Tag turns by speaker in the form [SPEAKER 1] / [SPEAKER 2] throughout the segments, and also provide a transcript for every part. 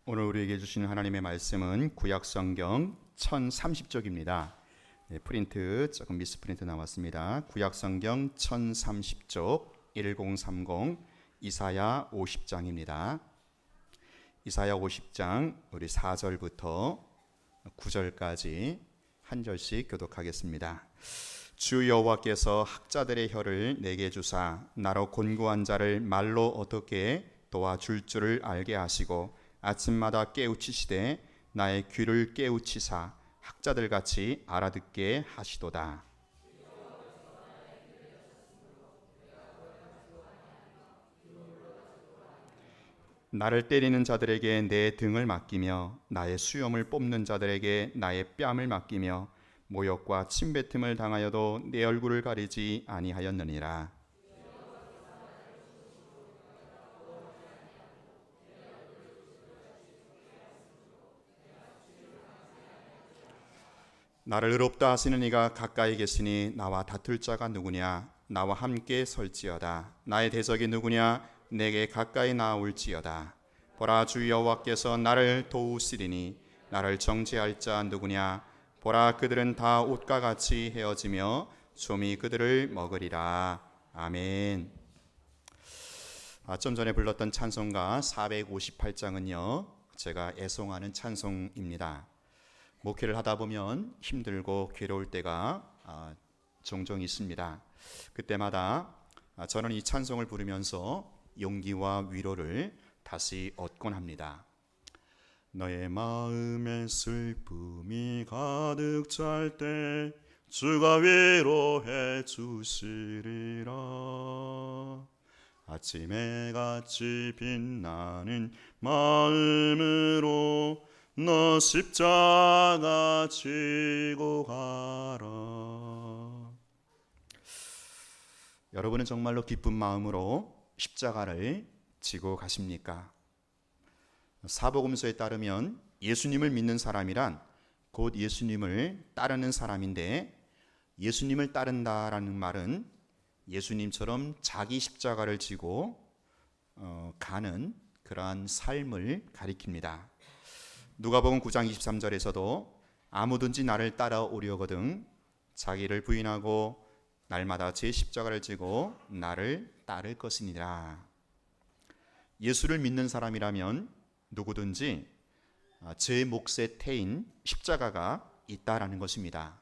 [SPEAKER 1] 오늘 우리에게 주시는 하나님의 말씀은 구약성경 1030쪽입니다. 프린트 조금 미스프린트 나왔습니다. 구약성경 1030쪽 1030 이사야 50장입니다. 이사야 50장 우리 4절부터 9절까지 한 절씩 교독하겠습니다. 주 여호와께서 학자들의 혀를 내게 주사 나로 곤고한 자를 말로 어떻게 도와줄 줄을 알게 하시고 아침마다 깨우치시되 나의 귀를 깨우치사 학자들같이 알아듣게 하시도다. 나를 때리는 자들에게 내 등을 맡기며 나의 수염을 뽑는 자들에게 나의 뺨을 맡기며 모욕과 침뱉음을 당하여도 내 얼굴을 가리지 아니하였느니라. 나를 의롭다 하시는 이가 가까이 계시니 나와 다툴 자가 누구냐? 나와 함께 설지어다. 나의 대적이 누구냐? 내게 가까이 나올지어다. 보라, 주 여호와께서 나를 도우시리니 나를 정죄할 자 누구냐? 보라, 그들은 다 옷과 같이 헤어지며 좀이 그들을 먹으리라. 아멘. 좀 전에 불렀던 찬송가 458장은요 제가 애송하는 찬송입니다. 목회를 하다 보면 힘들고 괴로울 때가 종종 있습니다. 그때마다 저는 이 찬송을 부르면서 용기와 위로를 다시 얻곤 합니다. 너의 마음에 슬픔이 가득 찰 때 주가 위로해 주시리라. 아침에 같이 빛나는 마음으로 너 십자가 지고 가라. 여러분은 정말로 기쁜 마음으로 십자가를 지고 가십니까? 사복음서에 따르면 예수님을 믿는 사람이란 곧 예수님을 따르는 사람인데, 예수님을 따른다라는 말은 예수님처럼 자기 십자가를 지고 가는 그러한 삶을 가리킵니다. 누가복음 9장 23절에서도 아무든지 나를 따라오려거든 자기를 부인하고 날마다 제 십자가를 지고 나를 따를 것이니라. 예수를 믿는 사람이라면 누구든지 제 몫의 태인 십자가가 있다라는 것입니다.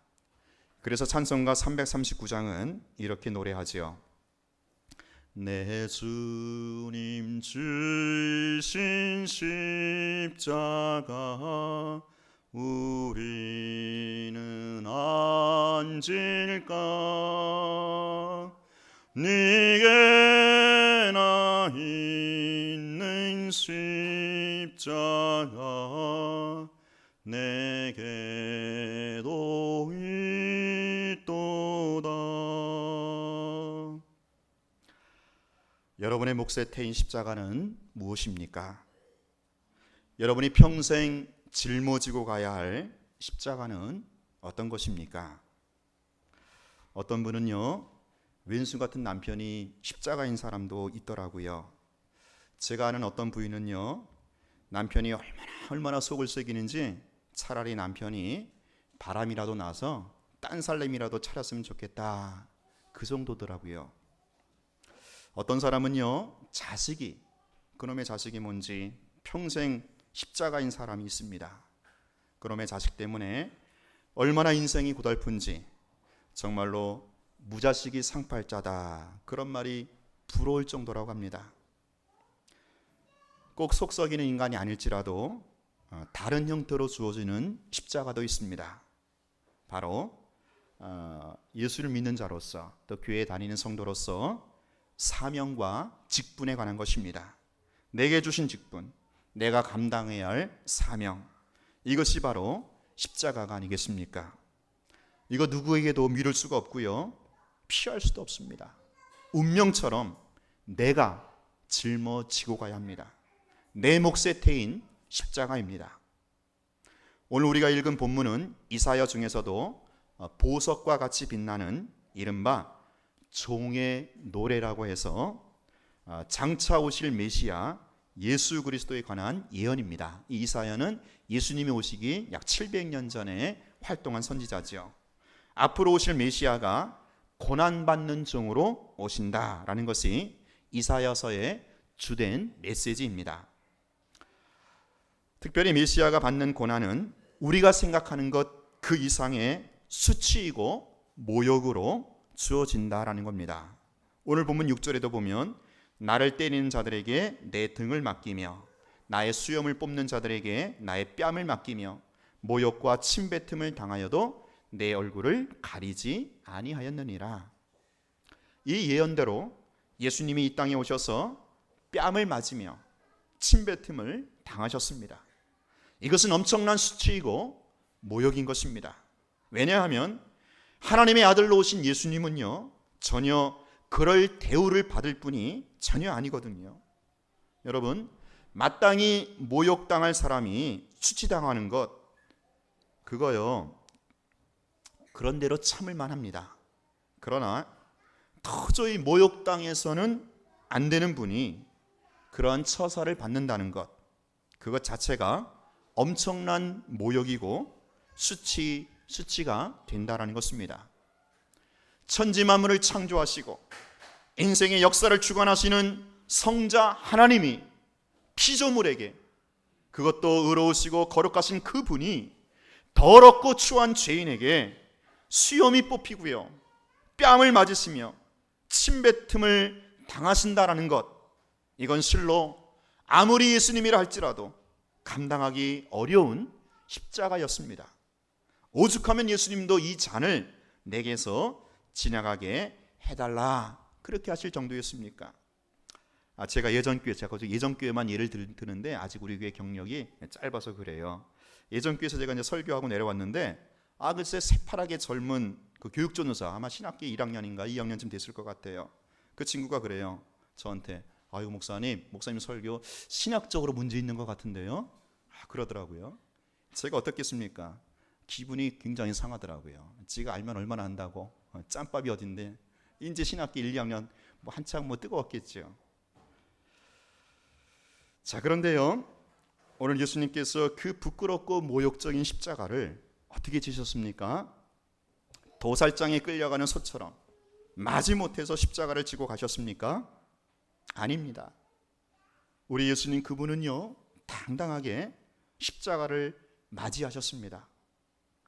[SPEAKER 1] 그래서 찬송가 339장은 이렇게 노래하지요. 내 주님 주신 십자가 우리는 안 질까? 네게 나 있는 십자가 내게도 있도다. 여러분의 몫의 태인 십자가는 무엇입니까? 여러분이 평생 짊어지고 가야 할 십자가는 어떤 것입니까? 어떤 분은요, 왼수 같은 남편이 십자가인 사람도 있더라고요. 제가 아는 어떤 부인은요, 남편이 얼마나 속을 새기는지 차라리 남편이 바람이라도 나서 딴 살림이라도 차렸으면 좋겠다, 그 정도더라고요. 어떤 사람은요, 자식이, 그놈의 자식이 뭔지 평생 십자가인 사람이 있습니다. 그놈의 자식 때문에 얼마나 인생이 고달픈지 정말로 무자식이 상팔자다, 그런 말이 부러울 정도라고 합니다. 꼭 속썩이는 인간이 아닐지라도 다른 형태로 주어지는 십자가도 있습니다. 바로 예수를 믿는 자로서, 또 교회에 다니는 성도로서 사명과 직분에 관한 것입니다. 내게 주신 직분, 내가 감당해야 할 사명, 이것이 바로 십자가가 아니겠습니까? 이거 누구에게도 미룰 수가 없고요, 피할 수도 없습니다. 운명처럼 내가 짊어지고 가야 합니다. 내 몫의 태인 십자가입니다. 오늘 우리가 읽은 본문은 이사야 중에서도 보석과 같이 빛나는 이른바 종의 노래라고 해서 장차 오실 메시아 예수 그리스도에 관한 예언입니다. 이 이사야는 예수님이 오시기 약 700년 전에 활동한 선지자지요. 앞으로 오실 메시아가 고난받는 종으로 오신다라는 것이 이사야서의 주된 메시지입니다. 특별히 메시아가 받는 고난은 우리가 생각하는 것 그 이상의 수치이고 모욕으로 주어진다라는 겁니다. 오늘 본문 6절에도 보면 나를 때리는 자들에게 내 등을 맡기며 나의 수염을 뽑는 자들에게 나의 뺨을 맡기며 모욕과 침뱉음을 당하여도 내 얼굴을 가리지 아니하였느니라. 이 예언대로 예수님이 이 땅에 오셔서 뺨을 맞으며 침뱉음을 당하셨습니다. 이것은 엄청난 수치이고 모욕인 것입니다. 왜냐하면 하나님의 아들로 오신 예수님은요, 전혀 그럴 대우를 받을 분이 전혀 아니거든요. 여러분, 마땅히 모욕당할 사람이 수치당하는 것, 그거요, 그런 대로 참을 만합니다. 그러나 도저히 모욕당해서는 안 되는 분이 그러한 처사를 받는다는 것, 그것 자체가 엄청난 모욕이고 수치가 된다라는 것입니다. 천지 만물을 창조하시고 인생의 역사를 주관하시는 성자 하나님이 피조물에게, 그것도 의로우시고 거룩하신 그분이 더럽고 추한 죄인에게 수염이 뽑히고요, 뺨을 맞으시며 침뱉음을 당하신다라는 것, 이건 실로 아무리 예수님이라 할지라도 감당하기 어려운 십자가였습니다. 오죽하면 예수님도 이 잔을 내게서 지나가게 해달라 그렇게 하실 정도였습니까? 제가 예전 교회만 예를 드는데 아직 우리 교회 경력이 짧아서 그래요. 예전 교회에서 제가 이제 설교하고 내려왔는데 글쎄 새파랗게 젊은 그 교육전도사, 아마 신학기 1학년인가 2학년쯤 됐을 것 같아요. 그 친구가 그래요. 저한테 아이고 목사님 설교 신학적으로 문제 있는 것 같은데요. 그러더라고요. 제가 어떻겠습니까? 기분이 굉장히 상하더라고요. 지가 알면 얼마나 안다고. 짬밥이 어딘데. 이제 신학기 1, 2학년 한창 뜨거웠겠죠. 자, 그런데요, 오늘 예수님께서 그 부끄럽고 모욕적인 십자가를 어떻게 지셨습니까? 도살장에 끌려가는 소처럼 마지못해서 십자가를 지고 가셨습니까? 아닙니다. 우리 예수님 그분은요, 당당하게 십자가를 맞이하셨습니다.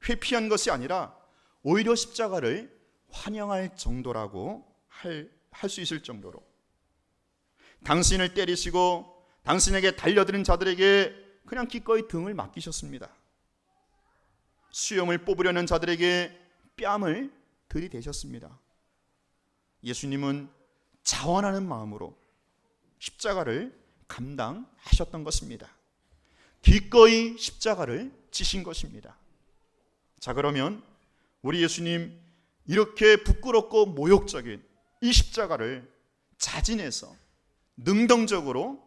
[SPEAKER 1] 회피한 것이 아니라 오히려 십자가를 환영할 정도라고 할 수 있을 정도로, 당신을 때리시고 당신에게 달려드는 자들에게 그냥 기꺼이 등을 맡기셨습니다. 수염을 뽑으려는 자들에게 뺨을 들이대셨습니다. 예수님은 자원하는 마음으로 십자가를 감당하셨던 것입니다. 기꺼이 십자가를 지신 것입니다. 자, 그러면 우리 예수님 이렇게 부끄럽고 모욕적인 이 십자가를 자진해서 능동적으로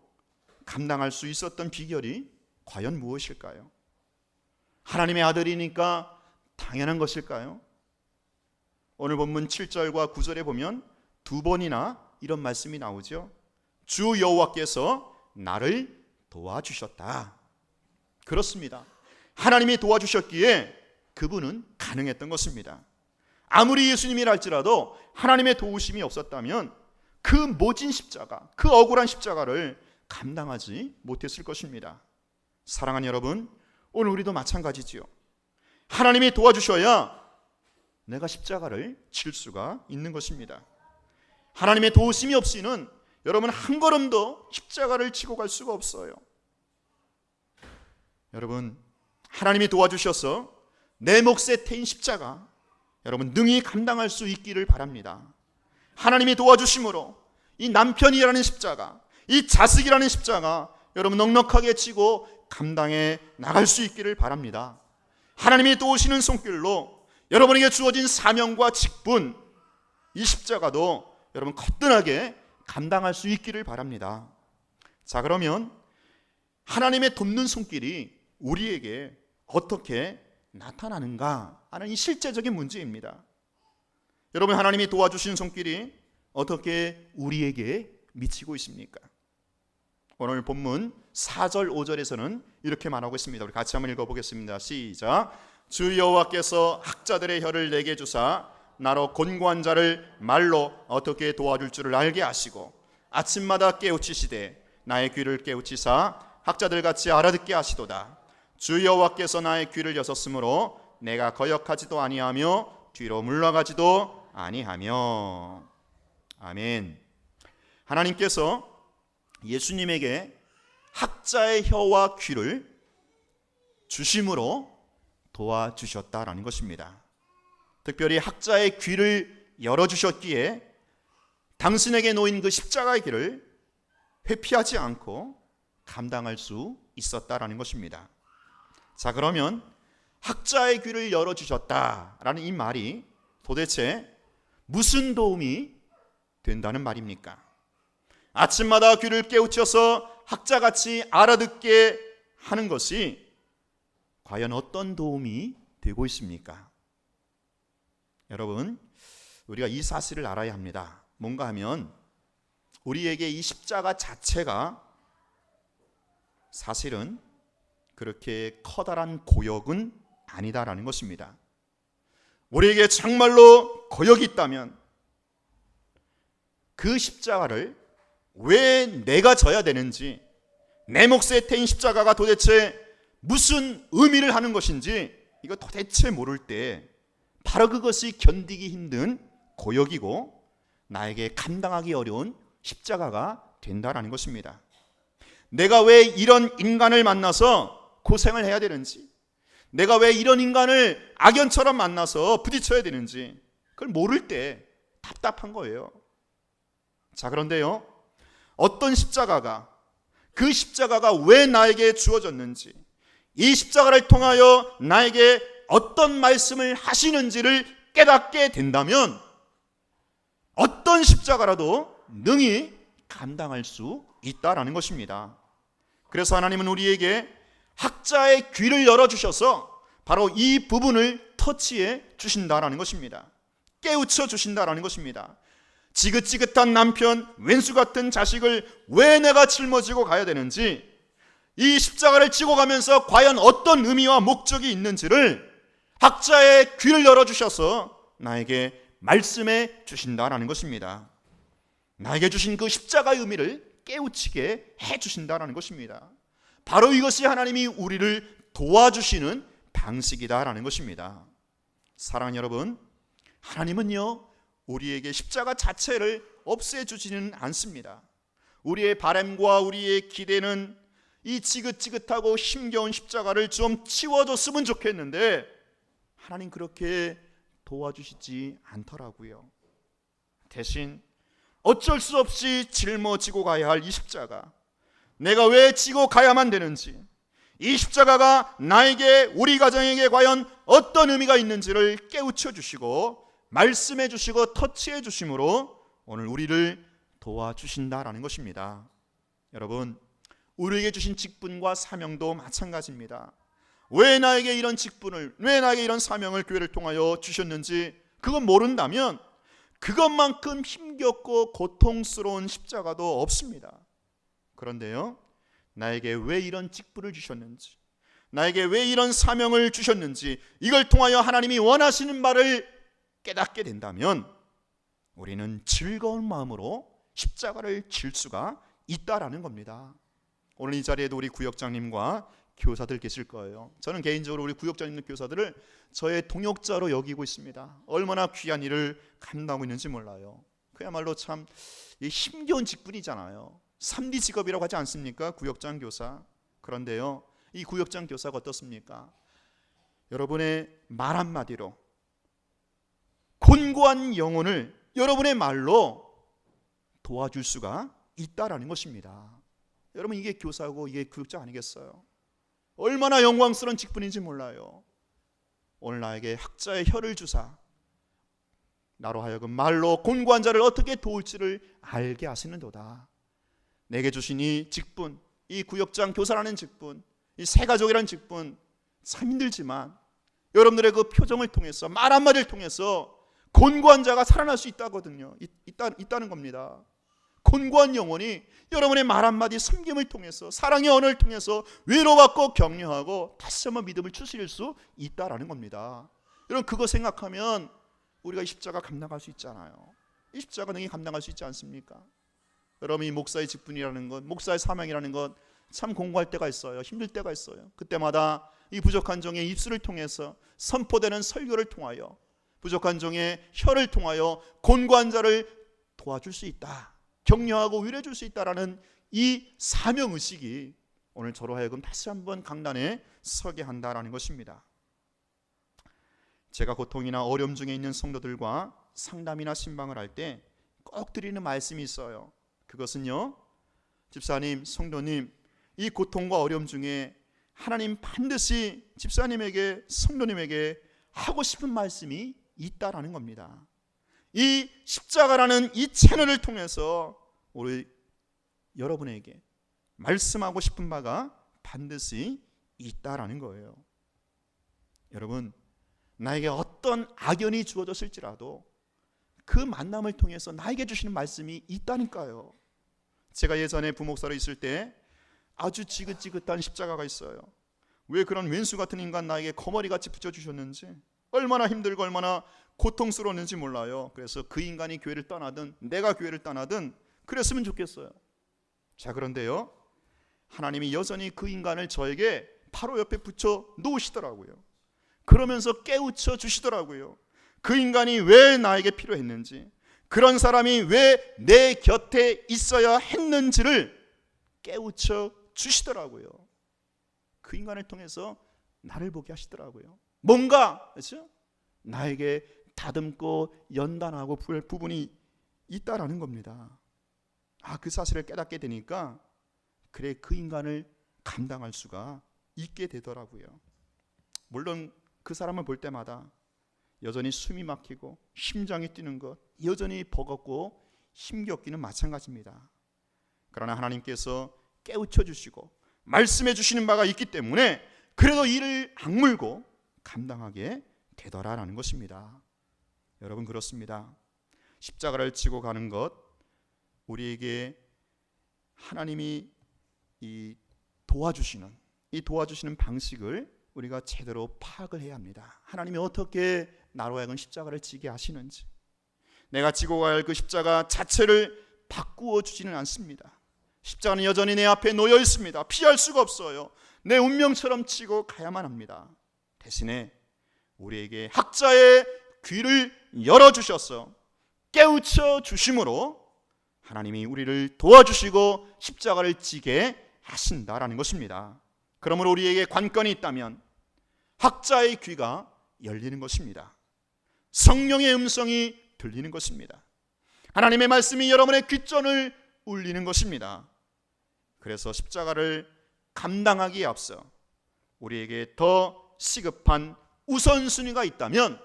[SPEAKER 1] 감당할 수 있었던 비결이 과연 무엇일까요? 하나님의 아들이니까 당연한 것일까요? 오늘 본문 7절과 9절에 보면 두 번이나 이런 말씀이 나오죠. 주 여호와께서 나를 도와주셨다. 그렇습니다. 하나님이 도와주셨기에 그분은 가능했던 것입니다. 아무리 예수님이라 할지라도 하나님의 도우심이 없었다면 그 모진 십자가, 그 억울한 십자가를 감당하지 못했을 것입니다. 사랑하는 여러분, 오늘 우리도 마찬가지지요. 하나님이 도와주셔야 내가 십자가를 칠 수가 있는 것입니다. 하나님의 도우심이 없이는 여러분 한 걸음도 십자가를 치고 갈 수가 없어요. 여러분, 하나님이 도와주셔서 내 몫에 태인 십자가 여러분 능히 감당할 수 있기를 바랍니다. 하나님이 도와주심으로 이 남편이라는 십자가, 이 자식이라는 십자가 여러분 넉넉하게 지고 감당해 나갈 수 있기를 바랍니다. 하나님이 도우시는 손길로 여러분에게 주어진 사명과 직분, 이 십자가도 여러분 거뜬하게 감당할 수 있기를 바랍니다. 자, 그러면 하나님의 돕는 손길이 우리에게 어떻게 나타나는가 하는 이 실제적인 문제입니다. 여러분, 하나님이 도와주신 손길이 어떻게 우리에게 미치고 있습니까? 오늘 본문 4절 5절에서는 이렇게 말하고 있습니다. 우리 같이 한번 읽어보겠습니다. 시작. 주 여호와께서 학자들의 혀를 내게 주사 나로 곤고한 자를 말로 어떻게 도와줄 줄을 알게 하시고 아침마다 깨우치시되 나의 귀를 깨우치사 학자들같이 알아듣게 하시도다. 주 여호와께서 나의 귀를 여섰으므로 내가 거역하지도 아니하며 뒤로 물러가지도 아니하며. 아멘. 하나님께서 예수님에게 학자의 혀와 귀를 주심으로 도와주셨다라는 것입니다. 특별히 학자의 귀를 열어주셨기에 당신에게 놓인 그 십자가의 길을 회피하지 않고 감당할 수 있었다라는 것입니다. 자, 그러면 학자의 귀를 열어주셨다라는 이 말이 도대체 무슨 도움이 된다는 말입니까? 아침마다 귀를 깨우쳐서 학자같이 알아듣게 하는 것이 과연 어떤 도움이 되고 있습니까? 여러분, 우리가 이 사실을 알아야 합니다. 뭔가 하면 우리에게 이 십자가 자체가 사실은 그렇게 커다란 고역은 아니다라는 것입니다. 우리에게 정말로 고역이 있다면 그 십자가를 왜 내가 져야 되는지, 내 몫에 태인 십자가가 도대체 무슨 의미를 하는 것인지 이거 도대체 모를 때 바로 그것이 견디기 힘든 고역이고 나에게 감당하기 어려운 십자가가 된다라는 것입니다. 내가 왜 이런 인간을 만나서 고생을 해야 되는지, 내가 왜 이런 인간을 악연처럼 만나서 부딪혀야 되는지 그걸 모를 때 답답한 거예요. 자, 그런데요, 어떤 십자가가, 그 십자가가 왜 나에게 주어졌는지, 이 십자가를 통하여 나에게 어떤 말씀을 하시는지를 깨닫게 된다면 어떤 십자가라도 능히 감당할 수 있다라는 것입니다. 그래서 하나님은 우리에게 학자의 귀를 열어주셔서 바로 이 부분을 터치해 주신다라는 것입니다. 깨우쳐 주신다라는 것입니다. 지긋지긋한 남편, 왼수 같은 자식을 왜 내가 짊어지고 가야 되는지, 이 십자가를 지고 가면서 과연 어떤 의미와 목적이 있는지를 학자의 귀를 열어주셔서 나에게 말씀해 주신다라는 것입니다. 나에게 주신 그 십자가의 의미를 깨우치게 해 주신다라는 것입니다. 바로 이것이 하나님이 우리를 도와주시는 방식이다라는 것입니다. 사랑하는 여러분, 하나님은요, 우리에게 십자가 자체를 없애주지는 않습니다. 우리의 바람과 우리의 기대는 이 지긋지긋하고 힘겨운 십자가를 좀 치워줬으면 좋겠는데 하나님 그렇게 도와주시지 않더라고요. 대신 어쩔 수 없이 짊어지고 가야 할 이 십자가, 내가 왜 지고 가야만 되는지, 이 십자가가 나에게, 우리 가정에게 과연 어떤 의미가 있는지를 깨우쳐 주시고 말씀해 주시고 터치해 주심으로 오늘 우리를 도와주신다라는 것입니다. 여러분, 우리에게 주신 직분과 사명도 마찬가지입니다. 왜 나에게 이런 직분을, 왜 나에게 이런 사명을 교회를 통하여 주셨는지 그건 모른다면 그것만큼 힘겹고 고통스러운 십자가도 없습니다. 그런데요, 나에게 왜 이런 직분을 주셨는지, 나에게 왜 이런 사명을 주셨는지 이걸 통하여 하나님이 원하시는 바를 깨닫게 된다면 우리는 즐거운 마음으로 십자가를 질 수가 있다라는 겁니다. 오늘 이 자리에도 우리 구역장님과 교사들 계실 거예요. 저는 개인적으로 우리 구역장님 교사들을 저의 동역자로 여기고 있습니다. 얼마나 귀한 일을 감당하고 있는지 몰라요. 그야말로 참 힘겨운 직분이잖아요. 3D 직업이라고 하지 않습니까? 구역장 교사. 그런데요, 이 구역장 교사가 어떻습니까? 여러분의 말 한마디로 곤고한 영혼을 여러분의 말로 도와줄 수가 있다라는 것입니다. 여러분, 이게 교사고 이게 구역장 아니겠어요? 얼마나 영광스러운 직분인지 몰라요. 오늘 나에게 학자의 혀를 주사 나로 하여금 말로 곤고한 자를 어떻게 도울지를 알게 하시는도다. 내게 주신 이 직분, 이 구역장 교사라는 직분, 이 새가족이라는 직분 참 힘들지만 여러분들의 그 표정을 통해서, 말 한마디를 통해서 곤고한 자가 살아날 수 있다거든요. 있다는 겁니다. 곤고한 영혼이 여러분의 말 한마디, 섬김을 통해서, 사랑의 언어를 통해서 위로받고 격려하고 다시 한번 믿음을 추스릴 수 있다라는 겁니다. 여러분, 그거 생각하면 우리가 이 십자가 감당할 수 있잖아요. 이 십자가 능히 감당할 수 있지 않습니까? 여러분, 이 목사의 직분이라는 것, 목사의 사명이라는 것 참 공부할 때가 있어요. 힘들 때가 있어요. 그때마다 이 부족한 종의 입술을 통해서, 선포되는 설교를 통하여, 부족한 종의 혀를 통하여 곤고한 자를 도와줄 수 있다, 격려하고 위로해 줄 수 있다라는 이 사명의식이 오늘 저로 하여금 다시 한번 강단에 서게 한다라는 것입니다. 제가 고통이나 어려움 중에 있는 성도들과 상담이나 신방을 할 때 꼭 드리는 말씀이 있어요. 그것은요, 집사님, 성도님, 이 고통과 어려움 중에 하나님 반드시 집사님에게, 성도님에게 하고 싶은 말씀이 있다라는 겁니다. 이 십자가라는 이 채널을 통해서 우리 여러분에게 말씀하고 싶은 바가 반드시 있다라는 거예요. 여러분, 나에게 어떤 악연이 주어졌을지라도 그 만남을 통해서 나에게 주시는 말씀이 있다니까요. 제가 예전에 부목사로 있을 때 아주 지긋지긋한 십자가가 있어요. 왜 그런 왼수 같은 인간 나에게 거머리같이 붙여주셨는지, 얼마나 힘들고 얼마나 고통스러웠는지 몰라요. 그래서 그 인간이 교회를 떠나든 내가 교회를 떠나든 그랬으면 좋겠어요. 자, 그런데요, 하나님이 여전히 그 인간을 저에게 바로 옆에 붙여 놓으시더라고요. 그러면서 깨우쳐 주시더라고요. 그 인간이 왜 나에게 필요했는지, 그런 사람이 왜 내 곁에 있어야 했는지를 깨우쳐 주시더라고요. 그 인간을 통해서 나를 보게 하시더라고요. 뭔가, 그렇죠? 나에게 다듬고 연단하고 부분이 있다라는 겁니다. 그 사실을 깨닫게 되니까 그래, 그 인간을 감당할 수가 있게 되더라고요. 물론 그 사람을 볼 때마다 여전히 숨이 막히고 심장이 뛰는 것, 여전히 버겁고 힘겹기는 마찬가지입니다. 그러나 하나님께서 깨우쳐 주시고 말씀해 주시는 바가 있기 때문에 그래도 이를 악물고 감당하게 되더라라는 것입니다. 여러분, 그렇습니다. 십자가를 지고 가는 것, 우리에게 하나님이 이 도와주시는 방식을 우리가 제대로 파악을 해야 합니다. 하나님이 어떻게 나로 하여금 십자가를 지게 하시는지, 내가 지고 갈 그 십자가 자체를 바꾸어 주지는 않습니다. 십자가는 여전히 내 앞에 놓여 있습니다. 피할 수가 없어요. 내 운명처럼 지고 가야만 합니다. 대신에 우리에게 학자의 귀를 열어주셔서 깨우쳐 주심으로 하나님이 우리를 도와주시고 십자가를 지게 하신다라는 것입니다. 그러므로 우리에게 관건이 있다면 학자의 귀가 열리는 것입니다. 성령의 음성이 들리는 것입니다. 하나님의 말씀이 여러분의 귓전을 울리는 것입니다. 그래서 십자가를 감당하기에 앞서 우리에게 더 시급한 우선순위가 있다면,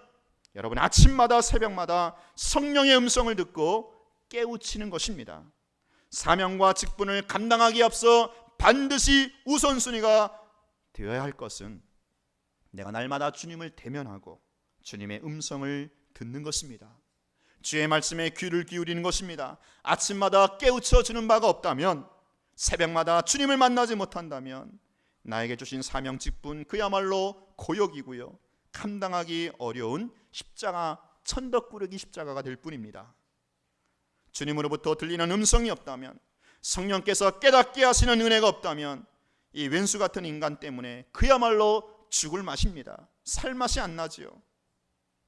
[SPEAKER 1] 여러분, 아침마다 새벽마다 성령의 음성을 듣고 깨우치는 것입니다. 사명과 직분을 감당하기에 앞서 반드시 우선순위가 되어야 할 것은 내가 날마다 주님을 대면하고 주님의 음성을 듣는 것입니다. 주의 말씀에 귀를 기울이는 것입니다. 아침마다 깨우쳐 주는 바가 없다면, 새벽마다 주님을 만나지 못한다면 나에게 주신 사명 직분, 그야말로 고역이고요, 감당하기 어려운 십자가, 천덕꾸러기 십자가가 될 뿐입니다. 주님으로부터 들리는 음성이 없다면, 성령께서 깨닫게 하시는 은혜가 없다면 이 왼수 같은 인간 때문에 그야말로 죽을 맛입니다. 살 맛이 안 나지요.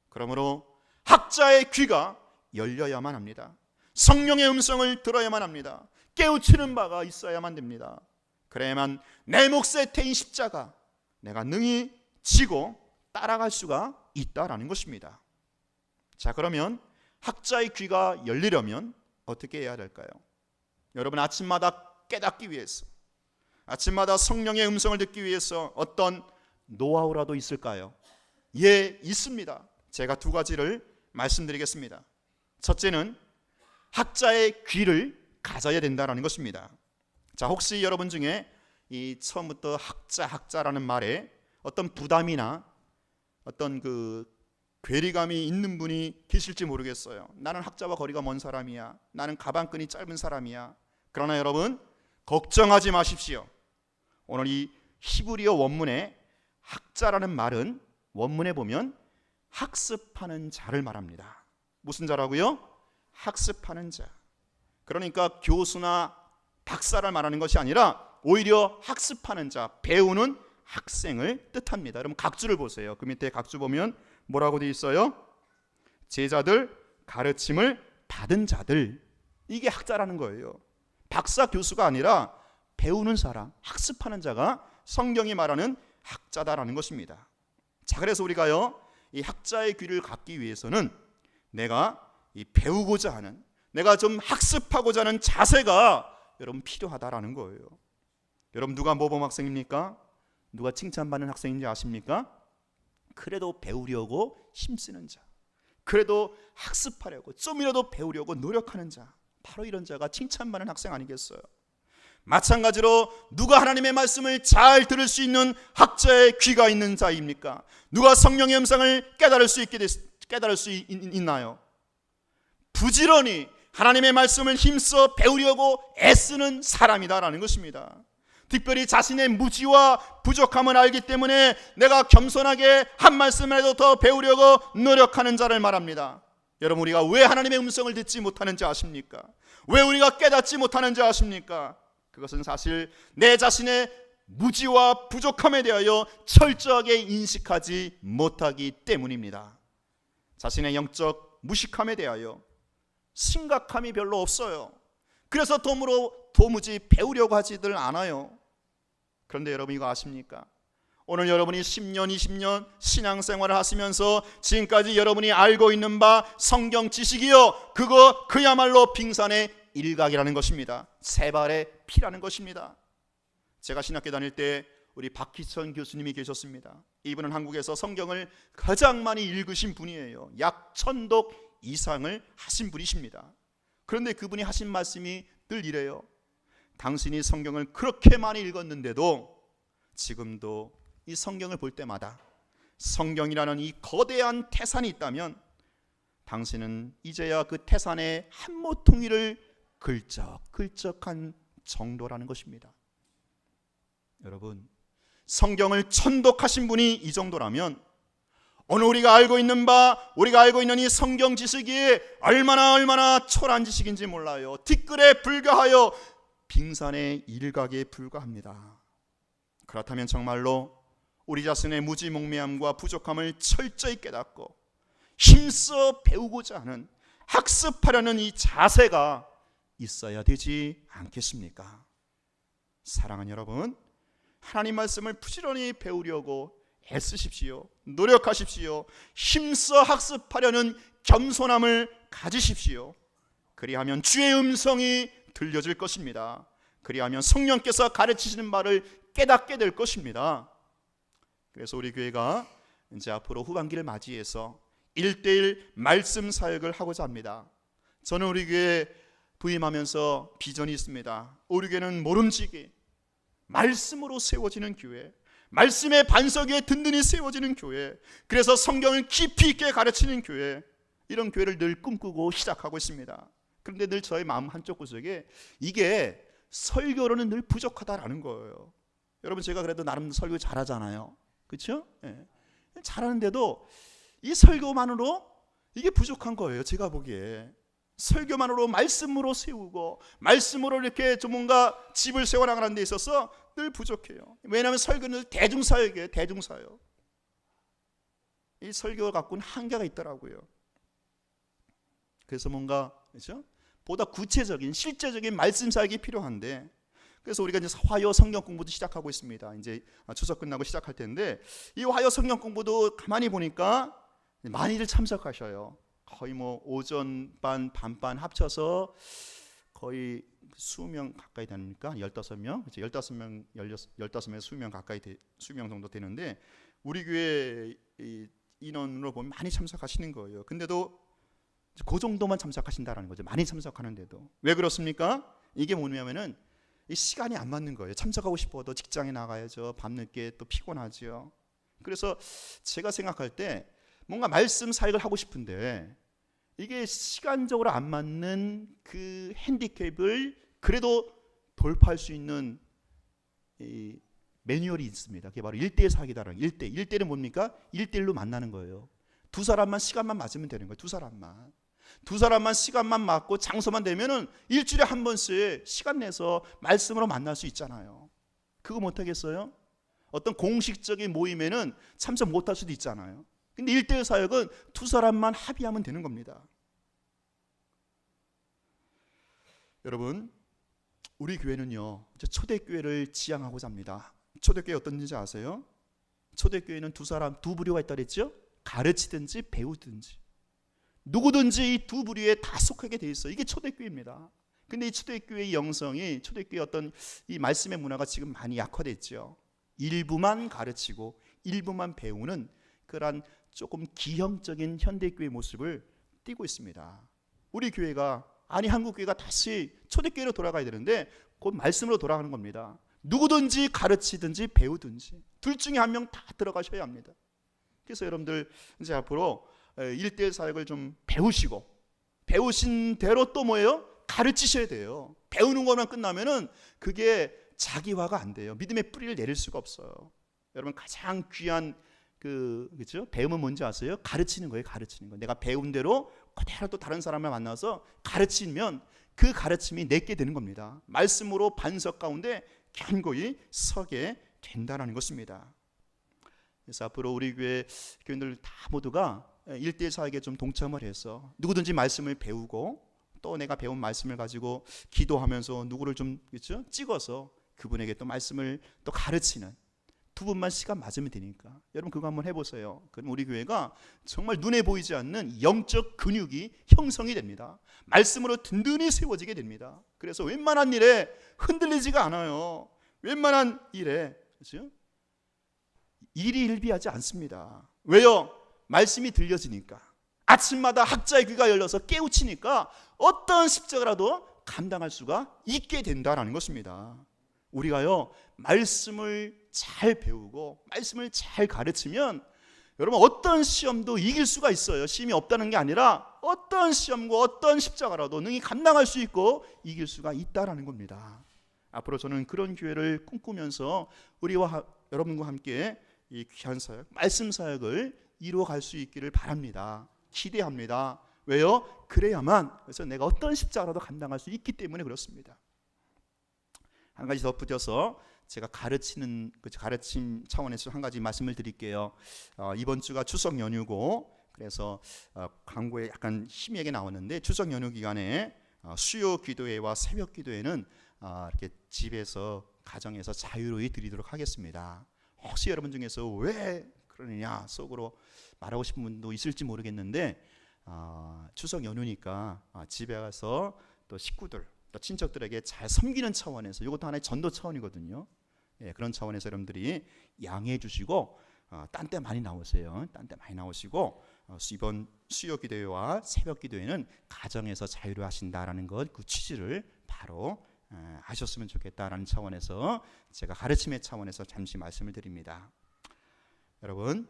[SPEAKER 1] 그러므로 학자의 귀가 열려야만 합니다. 성령의 음성을 들어야만 합니다. 깨우치는 바가 있어야만 됩니다. 그래야만 내 몫의 태인 십자가 내가 능히 지고 따라갈 수가 있다라는 것입니다. 자, 그러면 학자의 귀가 열리려면 어떻게 해야 될까요? 여러분, 아침마다 깨닫기 위해서, 아침마다 성령의 음성을 듣기 위해서 어떤 노하우라도 있을까요? 예, 있습니다. 제가 두 가지를 말씀드리겠습니다. 첫째는 학자의 귀를 가져야 된다는 것입니다. 자, 혹시 여러분 중에 이 처음부터 학자라는 말에 어떤 부담이나 어떤 그 괴리감이 있는 분이 계실지 모르겠어요. 나는 학자와 거리가 먼 사람이야. 나는 가방끈이 짧은 사람이야. 그러나 여러분, 걱정하지 마십시오. 오늘 이 히브리어 원문에 학자라는 말은 원문에 보면 학습하는 자를 말합니다. 무슨 자라고요? 학습하는 자. 그러니까 교수나 박사를 말하는 것이 아니라 오히려 학습하는 자, 배우는 학생을 뜻합니다. 여러분 각주를 보세요. 그 밑에 각주 보면 뭐라고 되어 있어요? 제자들, 가르침을 받은 자들. 이게 학자라는 거예요. 박사, 교수가 아니라 배우는 사람, 학습하는 자가 성경이 말하는 학자다라는 것입니다. 자, 그래서 우리가요, 이 학자의 귀를 갖기 위해서는 내가 이 배우고자 하는, 내가 좀 학습하고자 하는 자세가 여러분 필요하다라는 거예요. 여러분 누가 모범 학생입니까? 누가 칭찬받는 학생인지 아십니까? 그래도 배우려고 힘쓰는 자, 그래도 학습하려고 좀이라도 배우려고 노력하는 자, 바로 이런 자가 칭찬받는 학생 아니겠어요? 마찬가지로 누가 하나님의 말씀을 잘 들을 수 있는 학자의 귀가 있는 자입니까? 누가 성령의 음성을 깨달을 수 있나요? 부지런히 하나님의 말씀을 힘써 배우려고 애쓰는 사람이다라는 것입니다. 특별히 자신의 무지와 부족함을 알기 때문에 내가 겸손하게 한 말씀이라도 더 배우려고 노력하는 자를 말합니다. 여러분, 우리가 왜 하나님의 음성을 듣지 못하는지 아십니까? 왜 우리가 깨닫지 못하는지 아십니까? 그것은 사실 내 자신의 무지와 부족함에 대하여 철저하게 인식하지 못하기 때문입니다. 자신의 영적 무식함에 대하여 심각함이 별로 없어요. 그래서 도무지 배우려고 하지들 않아요. 그런데 여러분 이거 아십니까? 오늘 여러분이 10년, 20년 신앙생활을 하시면서 지금까지 여러분이 알고 있는 바 성경 지식이요, 그야말로 빙산의 일각이라는 것입니다. 세 발의 피라는 것입니다. 제가 신학교 다닐 때 우리 박희천 교수님이 계셨습니다. 이분은 한국에서 성경을 가장 많이 읽으신 분이에요. 약 1000독 이상을 하신 분이십니다. 그런데 그분이 하신 말씀이 늘 이래요. 당신이 성경을 그렇게 많이 읽었는데도 지금도 이 성경을 볼 때마다 성경이라는 이 거대한 태산이 있다면 당신은 이제야 그 태산의 한 모퉁이를 긁적한 정도라는 것입니다. 여러분, 성경을 1000독하신 분이 이 정도라면 오늘 우리가 알고 있는 이 성경 지식이 얼마나 초라한 지식인지 몰라요. 티끌에 불과하여 빙산의 일각에 불과합니다. 그렇다면 정말로 우리 자신의 무지몽매함과 부족함을 철저히 깨닫고 힘써 배우고자 하는, 학습하려는 이 자세가 있어야 되지 않겠습니까? 사랑하는 여러분, 하나님 말씀을 부지런히 배우려고 애쓰십시오. 노력하십시오. 힘써 학습하려는 겸손함을 가지십시오. 그리하면 주의 음성이 들려질 것입니다. 그리하면 성령께서 가르치시는 바를 깨닫게 될 것입니다. 그래서 우리 교회가 이제 앞으로 후반기를 맞이해서 1:1 말씀 사역을 하고자 합니다. 저는 우리 교회 부임하면서 비전이 있습니다. 우리 교회는 모름지기 말씀으로 세워지는 교회, 말씀의 반석 위에 든든히 세워지는 교회, 그래서 성경을 깊이 있게 가르치는 교회, 이런 교회를 늘 꿈꾸고 시작하고 있습니다. 그런데 늘 저의 마음 한쪽 구석에 이게 설교로는 늘 부족하다라는 거예요. 여러분, 제가 그래도 나름 설교 잘하잖아요. 그렇죠? 네. 잘하는데도 이 설교만으로 이게 부족한 거예요. 제가 보기에 설교만으로 말씀으로 세우고 말씀으로 이렇게 좀 뭔가 집을 세워나가는 데 있어서 늘 부족해요. 왜냐하면 설교는 대중사역이에요. 대중사역. 이 설교가 갖고는 한계가 있더라고요. 그래서 뭔가 그렇죠? 보다 구체적인 실제적인 말씀 사역이 필요한데, 그래서 우리가 이제 화요 성경 공부도 시작하고 있습니다. 이제 추석 끝나고 시작할 텐데 이 화요 성경 공부도 가만히 보니까 많이들 참석하셔요. 거의 뭐 오전 반, 반반 합쳐서 거의 20명 가까이 되니까 15명, 15명, 15명, 20명 가까이 20명 정도 되는데 우리 교회 인원으로 보면 많이 참석하시는 거예요. 근데도 그 정도만 참석하신다라는 거죠. 많이 참석하는데도. 왜 그렇습니까? 이게 뭐냐면은 이 시간이 안 맞는 거예요. 참석하고 싶어도 직장에 나가야죠. 밤늦게 또 피곤하죠. 그래서 제가 생각할 때 뭔가 말씀 사역을 하고 싶은데 이게 시간적으로 안 맞는 그 핸디캡을 그래도 돌파할 수 있는 이 매뉴얼이 있습니다. 그게 바로 1대1 사역이다라는 1대1은 뭡니까? 1대1로 만나는 거예요. 두 사람만 시간만 맞으면 되는 거예요. 두 사람만 시간만 맞고 장소만 되면은 일주일에 한 번씩 시간 내서 말씀으로 만날 수 있잖아요. 그거 못 하겠어요? 어떤 공식적인 모임에는 참석 못 할 수도 있잖아요. 근데 1대1 사역은 두 사람만 합의하면 되는 겁니다. 여러분, 우리 교회는요, 초대교회를 지향하고자 합니다. 초대교회 어떤지 아세요? 초대교회는 두 부류가 있다 그랬죠? 가르치든지 배우든지. 누구든지 이 두 부류에 다 속하게 돼 있어요. 이게 초대교회입니다. 근데 이 초대교회의 영성이, 초대교회의 어떤 이 말씀의 문화가 지금 많이 약화됐죠. 일부만 가르치고 일부만 배우는 그런 조금 기형적인 현대교회 모습을 띠고 있습니다. 우리 교회가, 아니 한국교회가 다시 초대교회로 돌아가야 되는데 곧 말씀으로 돌아가는 겁니다. 누구든지 가르치든지 배우든지 둘 중에 한 명 다 들어가셔야 합니다. 그래서 여러분들 이제 앞으로 1대1 사역을 좀 배우시고, 배우신 대로 또 뭐예요? 가르치셔야 돼요. 배우는 것만 끝나면은 그게 자기화가 안 돼요. 믿음의 뿌리를 내릴 수가 없어요. 여러분, 가장 귀한 그죠? 배움은 뭔지 아세요? 가르치는 거예요. 가르치는 거. 내가 배운 대로 그대로 또 다른 사람을 만나서 가르치면 그 가르침이 내게 되는 겁니다. 말씀으로 반석 가운데 견고히 서게 된다는 것입니다. 그래서 앞으로 우리 교회 교인들 다 모두가 1대1 사역에 좀 동참을 해서 누구든지 말씀을 배우고 또 내가 배운 말씀을 가지고 기도하면서 누구를 좀, 그렇죠? 찍어서 그분에게 또 말씀을 또 가르치는, 두 분만 시간 맞으면 되니까 여러분 그거 한번 해보세요. 그럼 우리 교회가 정말 눈에 보이지 않는 영적 근육이 형성이 됩니다. 말씀으로 든든히 세워지게 됩니다. 그래서 웬만한 일에 흔들리지가 않아요. 웬만한 일에, 그렇죠? 일이 일비하지 않습니다. 왜요? 말씀이 들려지니까. 아침마다 학자의 귀가 열려서 깨우치니까 어떤 십자가라도 감당할 수가 있게 된다는 것입니다. 우리가요, 말씀을 잘 배우고 말씀을 잘 가르치면 여러분 어떤 시험도 이길 수가 있어요. 시험이 없다는 게 아니라 어떤 시험과 어떤 십자가라도 능히 감당할 수 있고 이길 수가 있다라는 겁니다. 앞으로 저는 그런 교회를 꿈꾸면서 우리와 여러분과 함께 이 귀한 사역, 말씀 사역을 이루어갈 수 있기를 바랍니다. 기대합니다. 왜요? 그래야만, 그래서 내가 어떤 십자가라도 감당할 수 있기 때문에 그렇습니다. 한 가지 덧붙여서 제가 가르침 차원에서 한 가지 말씀을 드릴게요. 이번 주가 추석 연휴고, 그래서 광고에 약간 희미하게 나왔는데 추석 연휴 기간에 수요 기도회와 새벽 기도회는 이렇게 집에서 가정에서 자유로이 드리도록 하겠습니다. 혹시 여러분 중에서 왜 그러느냐 속으로 말하고 싶은 분도 있을지 모르겠는데 추석 연휴니까 집에 가서 또 식구들, 또 친척들에게 잘 섬기는 차원에서, 이것도 하나의 전도 차원이거든요. 예, 그런 차원에서 여러분들이 양해해 주시고 딴 때 많이 나오세요. 딴 때 많이 나오시고 이번 수요 기도회와 새벽 기도회는 가정에서 자유로 하신다라는 것, 그 취지를 바로 하셨으면 좋겠다라는 차원에서 제가 가르침의 차원에서 잠시 말씀을 드립니다. 여러분,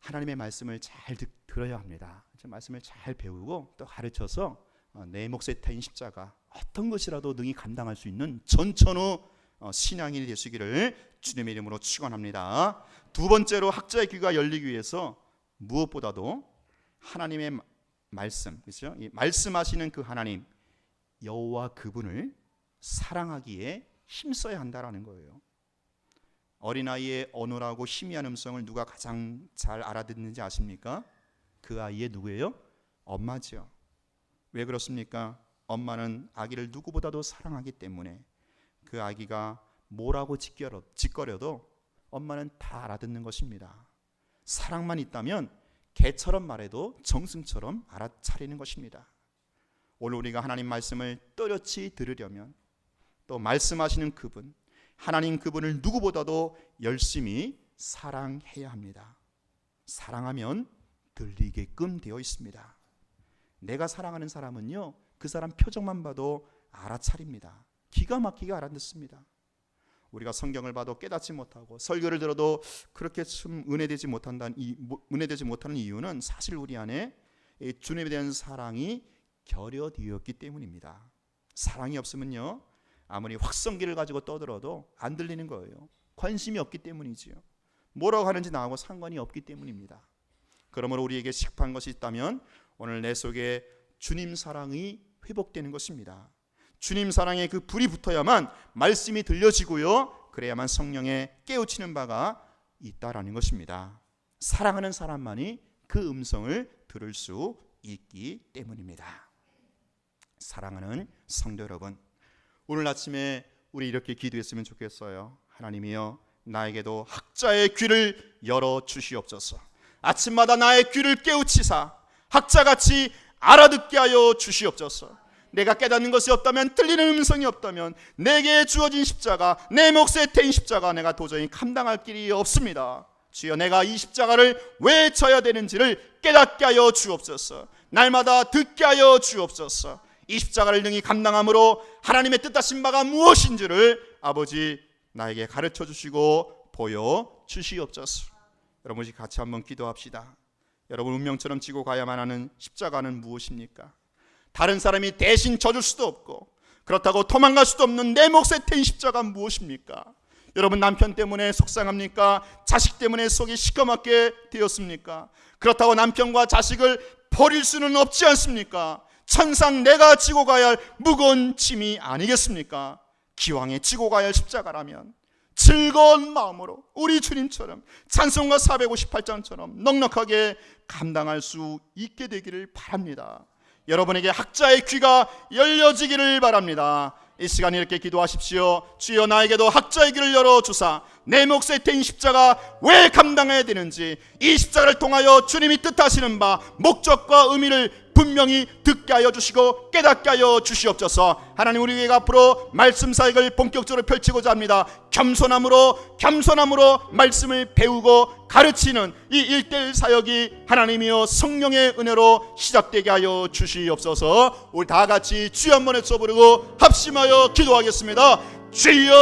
[SPEAKER 1] 하나님의 말씀을 잘 들어야 합니다. 말씀을 잘 배우고 또 가르쳐서 내 몫에 타인 십자가 어떤 것이라도 능히 감당할 수 있는 전천후 신앙인이 되시기를 주님의 이름으로 축원합니다. 두 번째로 학자의 귀가 열리기 위해서 무엇보다도 하나님의 말씀, 그렇죠? 이 말씀하시는 그 하나님 여호와 그분을 사랑하기에 힘써야 한다라는 거예요. 어린아이의 어눌하고 희미한 음성을 누가 가장 잘 알아듣는지 아십니까? 그 아이의 누구예요? 엄마죠. 왜 그렇습니까? 엄마는 아기를 누구보다도 사랑하기 때문에 그 아기가 뭐라고 짓거려도 엄마는 다 알아듣는 것입니다. 사랑만 있다면 개처럼 말해도 정승처럼 알아차리는 것입니다. 오늘 우리가 하나님 말씀을 또렷이 들으려면 또 말씀하시는 그분, 하나님 그분을 누구보다도 열심히 사랑해야 합니다. 사랑하면 들리게끔 되어 있습니다. 내가 사랑하는 사람은요, 그 사람 표정만 봐도 알아차립니다. 기가 막히게 알아듣습니다. 우리가 성경을 봐도 깨닫지 못하고 설교를 들어도 그렇게 좀 은혜되지 못하는 이유는 사실 우리 안에 주님에 대한 사랑이 결여되었기 때문입니다. 사랑이 없으면요, 아무리 확성기를 가지고 떠들어도 안 들리는 거예요. 관심이 없기 때문이지요. 뭐라고 하는지 나하고 상관이 없기 때문입니다. 그러므로 우리에게 시급한 것이 있다면 오늘 내 속에 주님 사랑이 회복되는 것입니다. 주님 사랑에 그 불이 붙어야만 말씀이 들려지고요, 그래야만 성령에 깨우치는 바가 있다라는 것입니다. 사랑하는 사람만이 그 음성을 들을 수 있기 때문입니다. 사랑하는 성도 여러분, 오늘 아침에 우리 이렇게 기도했으면 좋겠어요. 하나님이여, 나에게도 학자의 귀를 열어주시옵소서. 아침마다 나의 귀를 깨우치사 학자같이 알아듣게 하여 주시옵소서. 내가 깨닫는 것이 없다면, 들리는 음성이 없다면 내게 주어진 십자가, 내 몫에 태인 십자가, 내가 도저히 감당할 길이 없습니다. 주여, 내가 이 십자가를 왜 져야 되는지를 깨닫게 하여 주옵소서. 날마다 듣게 하여 주옵소서. 이 십자가를 능히 감당함으로 하나님의 뜻하신 바가 무엇인지를 아버지 나에게 가르쳐 주시고 보여 주시옵소서. 여러분, 같이 한번 기도합시다. 여러분, 운명처럼 지고 가야만 하는 십자가는 무엇입니까? 다른 사람이 대신 져줄 수도 없고 그렇다고 도망갈 수도 없는 내 몫에 태인 십자가는 무엇입니까? 여러분, 남편 때문에 속상합니까? 자식 때문에 속이 시커멓게 되었습니까? 그렇다고 남편과 자식을 버릴 수는 없지 않습니까? 천상 내가 지고 가야 할 무거운 짐이 아니겠습니까? 기왕에 지고 가야 할 십자가라면 즐거운 마음으로 우리 주님처럼 찬송가 458장처럼 넉넉하게 감당할 수 있게 되기를 바랍니다. 여러분에게 학자의 귀가 열려지기를 바랍니다. 이 시간 이렇게 기도하십시오. 주여, 나에게도 학자의 귀를 열어주사 내 몫에 태인 십자가 왜 감당해야 되는지, 이 십자가를 통하여 주님이 뜻하시는 바 목적과 의미를 분명히 듣게 하여 주시고 깨닫게 하여 주시옵소서. 하나님, 우리에게 앞으로 말씀 사역을 본격적으로 펼치고자 합니다. 겸손함으로 말씀을 배우고 가르치는 이 1:1 사역이 하나님이여 성령의 은혜로 시작되게 하여 주시옵소서. 우리 다 같이 주여 한번 외쳐 부르고 합심하여 기도하겠습니다. 주여!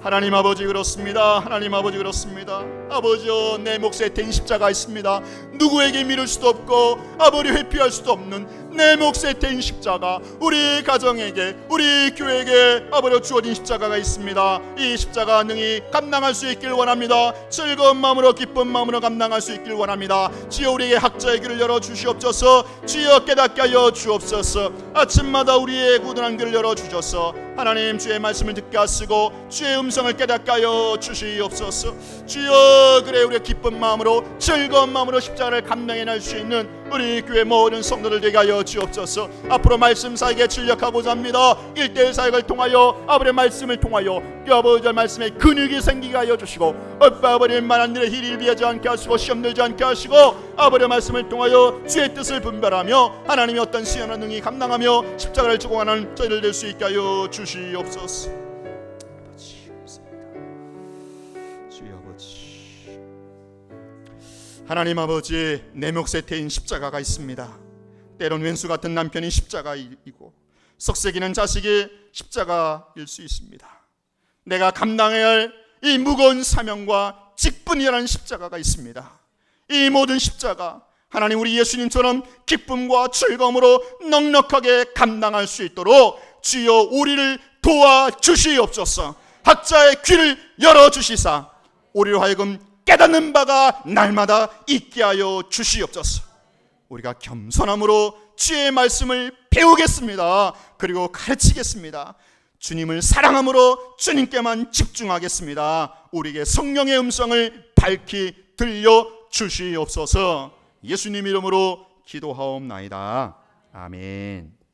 [SPEAKER 1] 하나님 아버지, 그렇습니다. 하나님 아버지, 그렇습니다. 아버지여, 내 몫에 태인 십자가 있습니다. 누구에게 미룰 수도 없고 아버지 회피할 수도 없는 내 몫에 태인 십자가, 우리 가정에게, 우리 교회에게 아버지 주어진 십자가가 있습니다. 이 십자가 능히 감당할 수 있길 원합니다. 즐거운 마음으로 기쁜 마음으로 감당할 수 있길 원합니다. 주여, 우리에게 학자의 귀를 열어주시옵소서. 주여, 깨닫게 하여 주옵소서. 아침마다 우리의 고단한 귀를 열어주셔서 하나님 주의 말씀을 듣게 하시고 주의 음성을 깨닫게 하여 주시옵소서. 주여, 그래 우리의 기쁜 마음으로 즐거운 마음으로 십자가를 감당해 낼 수 있는 우리 교회 모든 성도들 되게 하여 주옵소서. 앞으로 말씀 사역에 출력하고자 합니다. 1:1 사역을 통하여 아버지의 말씀을 통하여 아버지의 말씀에 근육이 생기게 하여 주시고 아버지의 만한 일에 일을 비하지 않게 하시고 시험 들지 않게 하시고 아버지의 말씀을 통하여 주의 뜻을 분별하며 하나님이 어떤 시련을 능히 감당하며 십자가를 지고 가는 저희를 될 수 있게 하여 주시옵소서. 아버지, 주여 아버지, 하나님 아버지, 내 몫에 태인 십자가가 있습니다. 때론 왼수 같은 남편이 십자가이고 석세기는 자식이 십자가일 수 있습니다. 내가 감당해야 할 이 무거운 사명과 직분이라는 십자가가 있습니다. 이 모든 십자가 하나님, 우리 예수님처럼 기쁨과 즐거움으로 넉넉하게 감당할 수 있도록 주여 우리를 도와주시옵소서. 학자의 귀를 열어주시사 우리로 하여금 깨닫는 바가 날마다 있게 하여 주시옵소서. 우리가 겸손함으로 주의 말씀을 배우겠습니다. 그리고 가르치겠습니다. 주님을 사랑함으로 주님께만 집중하겠습니다. 우리에게 성령의 음성을 밝히 들려 주시옵소서. 예수님 이름으로 기도하옵나이다. 아멘.